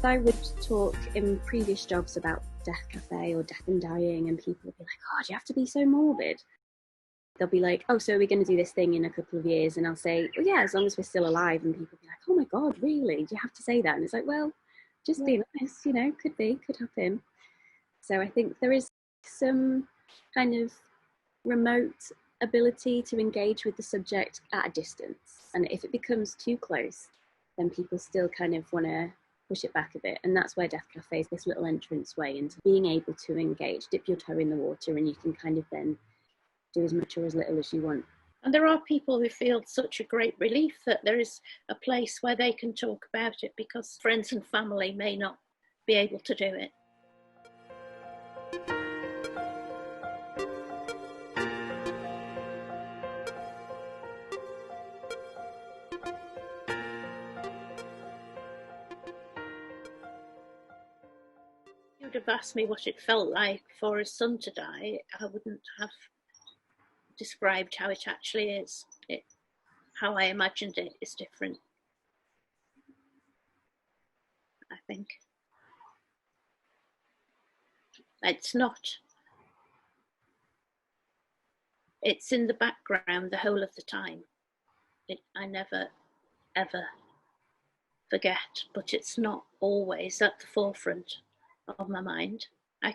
I would talk in previous jobs about Death Cafe or death and dying, and people would be like, oh, do you have to be so morbid? They'll be like, oh, so we're going to do this thing in a couple of years. And I'll say, well, yeah, as long as we're still alive. And people will be like, oh my God, really? Do you have to say that? And it's like, well, just being honest, could happen. So I think there is some kind of remote ability to engage with the subject at a distance. And if it becomes too close, then people still kind of want to push it back a bit. And that's where Death Cafe is this little entrance way into being able to engage, dip your toe in the water, and you can kind of then do as much or as little as you want. And there are people who feel such a great relief that there is a place where they can talk about it because friends and family may not be able to do it. If you would have asked me what it felt like for his son to die, I wouldn't have described how it actually is. How I imagined it is different, I think. It's in the background the whole of the time. I never, ever forget, but it's not always at the forefront of my mind. I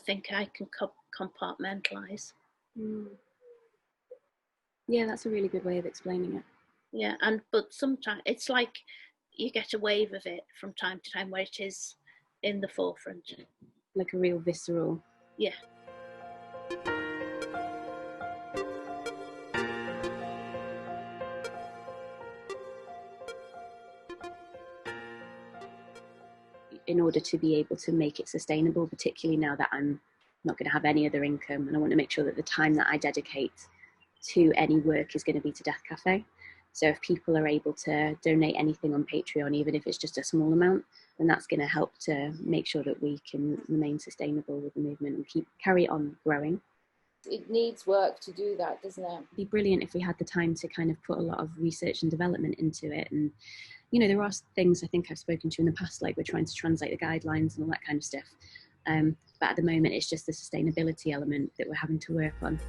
think I can compartmentalize. Yeah, that's a really good way of explaining it. Yeah, but sometimes it's like you get a wave of it from time to time where it is in the forefront. Like a real visceral. Yeah. In order to be able to make it sustainable, particularly now that I'm not going to have any other income, and I want to make sure that the time that I dedicate to any work is going to be to Death Cafe. So if people are able to donate anything on Patreon, even if it's just a small amount, then that's going to help to make sure that we can remain sustainable with the movement and carry on growing. It needs work to do that, doesn't it? It'd be brilliant if we had the time to kind of put a lot of research and development into it. And, there are things I think I've spoken to in the past, like we're trying to translate the guidelines and all that kind of stuff. But at the moment, it's just the sustainability element that we're having to work on.